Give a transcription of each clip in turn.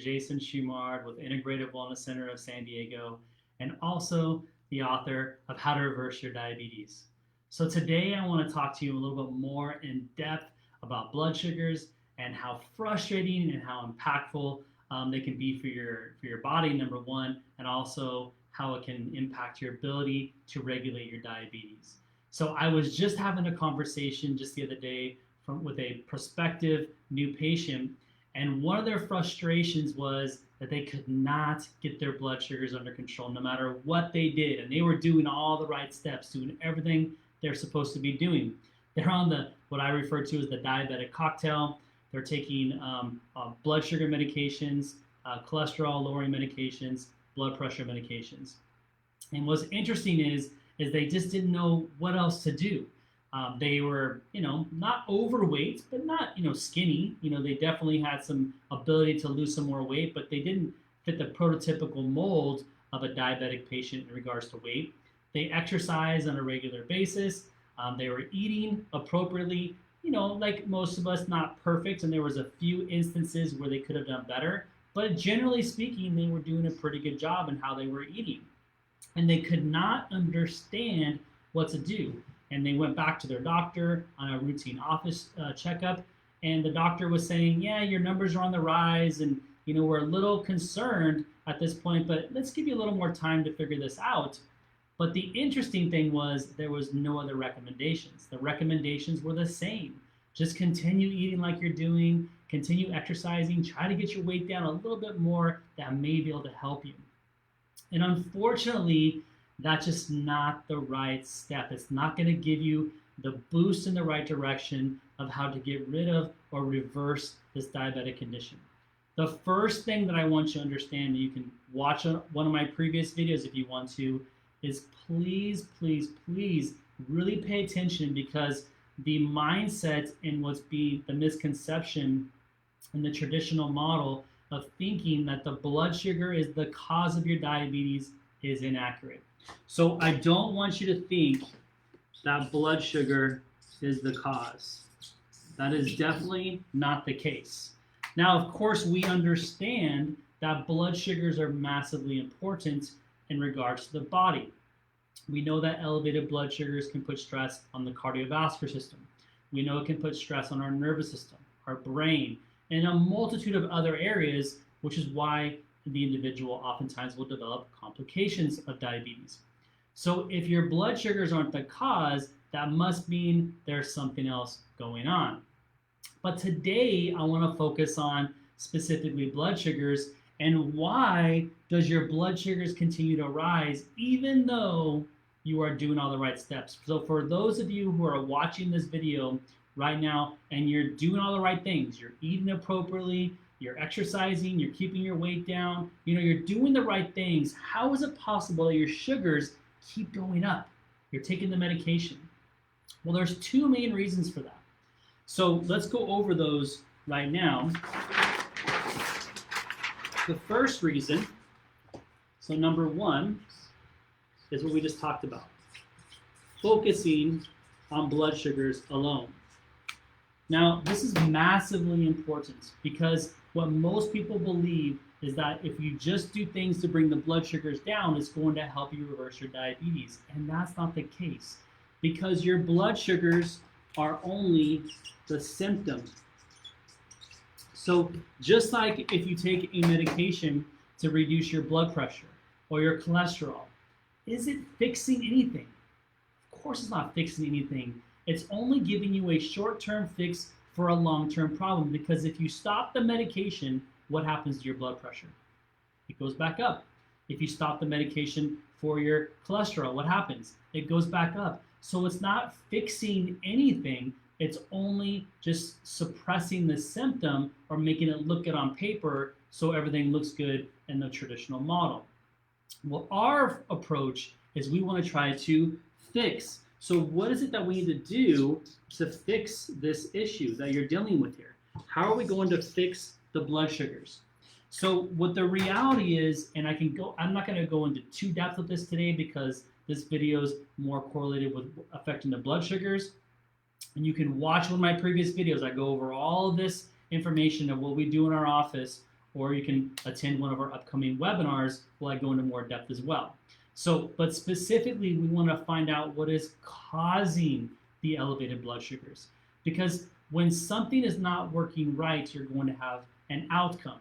Jason Schumard with Integrative Wellness Center of San Diego, and also the author of How to Reverse Your Diabetes. So today I want to talk to you a little bit more in depth about blood sugars and how frustrating and how impactful they can be for your body, number one, and also how it can impact your ability to regulate your diabetes. So I was just having a conversation just the other day with a prospective new patient, and one of their frustrations was that they could not get their blood sugars under control no matter what they did. And they were doing all the right steps, doing everything they're supposed to be doing. They're on what I refer to as the diabetic cocktail. They're taking blood sugar medications, cholesterol lowering medications, blood pressure medications. And what's interesting is they just didn't know what else to do. They were, not overweight, but not, skinny. They definitely had some ability to lose some more weight, but they didn't fit the prototypical mold of a diabetic patient in regards to weight. They exercise on a regular basis. They were eating appropriately, like most of us, not perfect. And there was a few instances where they could have done better. But generally speaking, they were doing a pretty good job in how they were eating. And they could not understand what to do. And they went back to their doctor on a routine office checkup. And the doctor was saying, yeah, your numbers are on the rise. And, we're a little concerned at this point, but let's give you a little more time to figure this out. But the interesting thing was there was no other recommendations. The recommendations were the same. Just continue eating like you're doing, continue exercising, try to get your weight down a little bit more. That may be able to help you. And unfortunately, that's just not the right step. It's not going to give you the boost in the right direction of how to get rid of or reverse this diabetic condition. The first thing that I want you to understand, you can watch one of my previous videos if you want to, is please, please, please really pay attention, because the mindset and what's being the misconception in the traditional model of thinking that the blood sugar is the cause of your diabetes is inaccurate. So I don't want you to think that blood sugar is the cause. That is definitely not the case. Now, of course, we understand that blood sugars are massively important in regards to the body. We know that elevated blood sugars can put stress on the cardiovascular system. We know it can put stress on our nervous system, our brain, and a multitude of other areas, which is why the individual oftentimes will develop complications of diabetes. So if your blood sugars aren't the cause, that must mean there's something else going on. But today I want to focus on specifically blood sugars and why does your blood sugars continue to rise even though you are doing all the right steps. So for those of you who are watching this video right now and you're doing all the right things, you're eating appropriately, you're exercising, you're keeping your weight down, you're doing the right things, how is it possible that your sugars keep going up? You're taking the medication. Well, there's two main reasons for that. So let's go over those right now. The first reason, so number one, is what we just talked about. Focusing on blood sugars alone. Now, this is massively important because what most people believe is that if you just do things to bring the blood sugars down, it's going to help you reverse your diabetes. And that's not the case, because your blood sugars are only the symptom. So just like if you take a medication to reduce your blood pressure or your cholesterol, is it fixing anything? Of course it's not fixing anything. It's only giving you a short-term fix for a long-term problem, because if you stop the medication, what happens to your blood pressure? It goes back up. If you stop the medication for your cholesterol, what happens? It goes back up. So it's not fixing anything. It's only just suppressing the symptom or making it look good on paper so everything looks good in the traditional model. Well, our approach is we want to try to fix. So what is it that we need to do to fix this issue that you're dealing with here? How are we going to fix the blood sugars? So what the reality is, and I'm not going to go into too depth with this today because this video is more correlated with affecting the blood sugars. And you can watch one of my previous videos. I go over all of this information of what we do in our office or you can attend one of our upcoming webinars where I go into more depth as well. So, but specifically, we want to find out what is causing the elevated blood sugars. Because when something is not working right, you're going to have an outcome.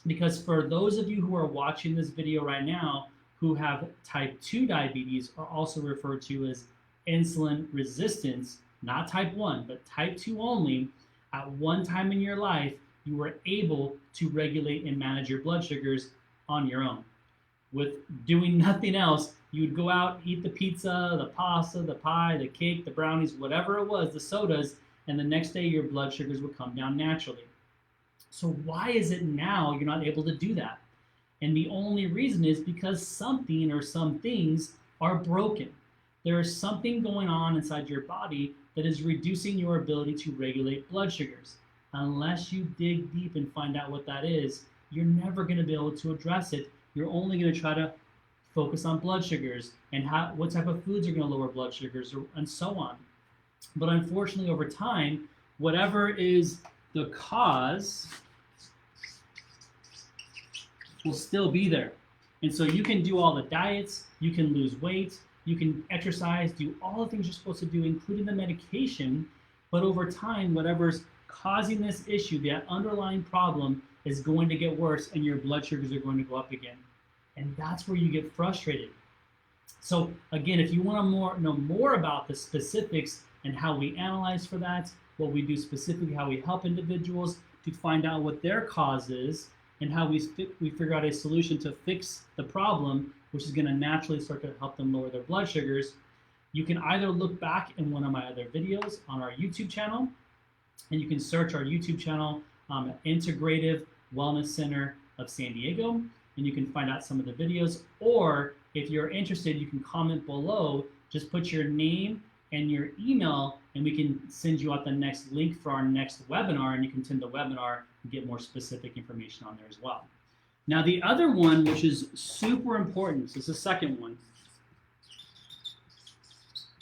Because for those of you who are watching this video right now who have type 2 diabetes, are also referred to as insulin resistance, not type 1, but type 2 only, at one time in your life, you were able to regulate and manage your blood sugars on your own. With doing nothing else, you would go out, eat the pizza, the pasta, the pie, the cake, the brownies, whatever it was, the sodas, and the next day your blood sugars would come down naturally. So why is it now you're not able to do that? And the only reason is because something or some things are broken. There is something going on inside your body that is reducing your ability to regulate blood sugars. Unless you dig deep and find out what that is, you're never going to be able to address it. You're only going to try to focus on blood sugars and what type of foods are going to lower blood sugars and so on. But unfortunately, over time, whatever is the cause will still be there. And so you can do all the diets, you can lose weight, you can exercise, do all the things you're supposed to do, including the medication, but over time, whatever's causing this issue, that underlying problem, is going to get worse and your blood sugars are going to go up again. And that's where you get frustrated. So again, if you want to know more about the specifics and how we analyze for that, what we do specifically, how we help individuals to find out what their cause is, and how we figure out a solution to fix the problem, which is going to naturally start to help them lower their blood sugars, you can either look back in one of my other videos on our YouTube channel, and you can search our YouTube channel at Integrative Wellness Center of San Diego, and you can find out some of the videos. Or if you're interested, you can comment below, just put your name and your email, and we can send you out the next link for our next webinar, and you can attend the webinar and get more specific information on there as well. Now, the other one, which is super important, so it's the second one,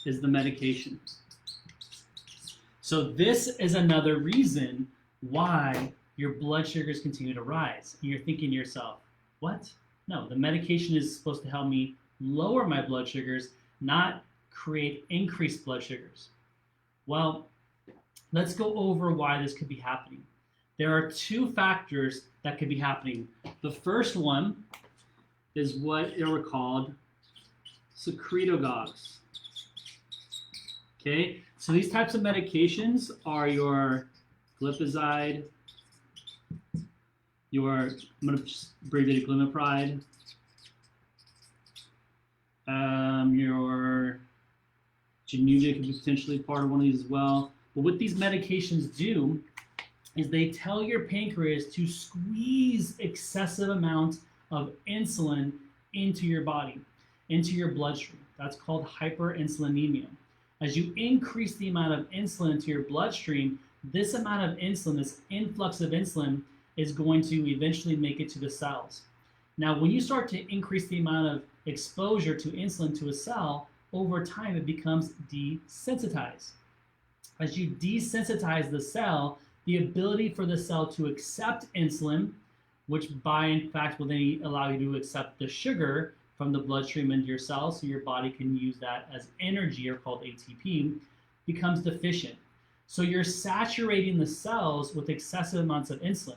is the medication. So this is another reason why your blood sugars continue to rise. And you're thinking to yourself, what? No, the medication is supposed to help me lower my blood sugars, not create increased blood sugars. Well, let's go over why this could be happening. There are two factors that could be happening. The first one is what are called secretagogues. Okay, so these types of medications are your glipizide, I'm going to just abbreviate it, glimepiride, your Januvia could be potentially part of one of these as well. But what these medications do is they tell your pancreas to squeeze excessive amounts of insulin into your body, into your bloodstream. That's called hyperinsulinemia. As you increase the amount of insulin into your bloodstream, this amount of insulin, this influx of insulin, is going to eventually make it to the cells. Now, when you start to increase the amount of exposure to insulin to a cell, over time it becomes desensitized. As you desensitize the cell, the ability for the cell to accept insulin, which in fact will then allow you to accept the sugar from the bloodstream into your cells, so your body can use that as energy, or called ATP, becomes deficient. So you're saturating the cells with excessive amounts of insulin.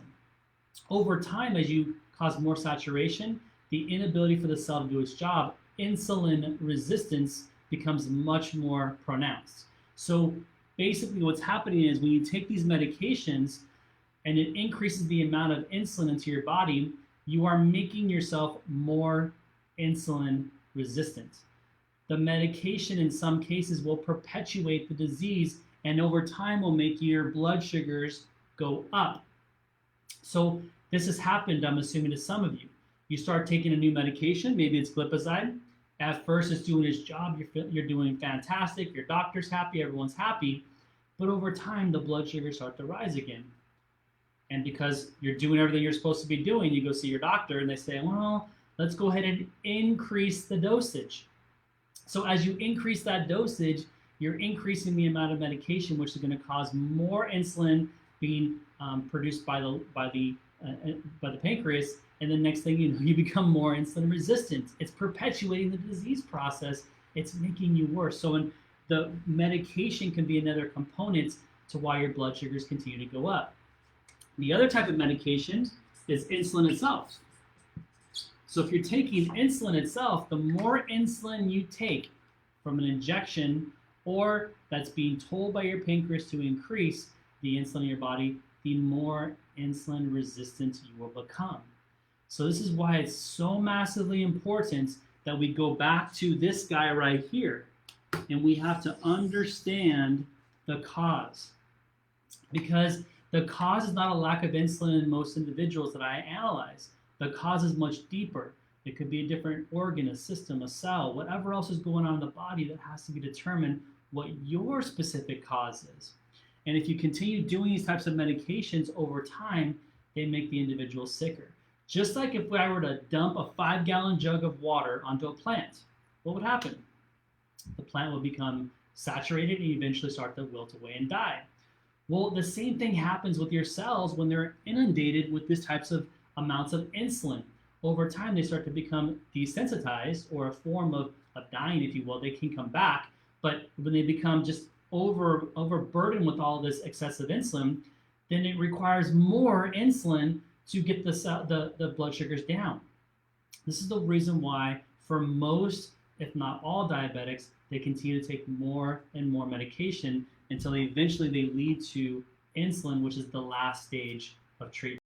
Over time, as you cause more saturation, the inability for the cell to do its job, insulin resistance, becomes much more pronounced. So basically what's happening is when you take these medications and it increases the amount of insulin into your body, you are making yourself more insulin resistant. The medication in some cases will perpetuate the disease, and over time will make your blood sugars go up. So this has happened, I'm assuming, to some of you. You start taking a new medication, maybe it's glipizide. At first it's doing its job, you're doing fantastic, your doctor's happy, everyone's happy, but over time the blood sugars start to rise again. And because you're doing everything you're supposed to be doing, you go see your doctor and they say, well, let's go ahead and increase the dosage. So as you increase that dosage, you're increasing the amount of medication, which is going to cause more insulin being produced by the by the pancreas, and the next thing you know, you become more insulin resistant. It's perpetuating the disease process. It's making you worse. So when the medication can be another component to why your blood sugars continue to go up. The other type of medication is insulin itself. So if you're taking insulin itself, the more insulin you take from an injection or that's being told by your pancreas to increase the insulin in your body, the more insulin resistant you will become. So this is why it's so massively important that we go back to this guy right here, and we have to understand the cause. Because the cause is not a lack of insulin in most individuals that I analyze. The cause is much deeper. It could be a different organ, a system, a cell, whatever else is going on in the body that has to be determined what your specific cause is. And if you continue doing these types of medications over time, they make the individual sicker. Just like if I were to dump a 5-gallon jug of water onto a plant, what would happen? The plant would become saturated and eventually start to wilt away and die. Well, the same thing happens with your cells when they're inundated with these types of amounts of insulin. Over time, they start to become desensitized, or a form of dying, if you will. They can come back, but when they become just overburdened with all this excessive insulin, then it requires more insulin to get the blood sugars down. This is the reason why for most, if not all diabetics, they continue to take more and more medication until eventually they lead to insulin, which is the last stage of treatment.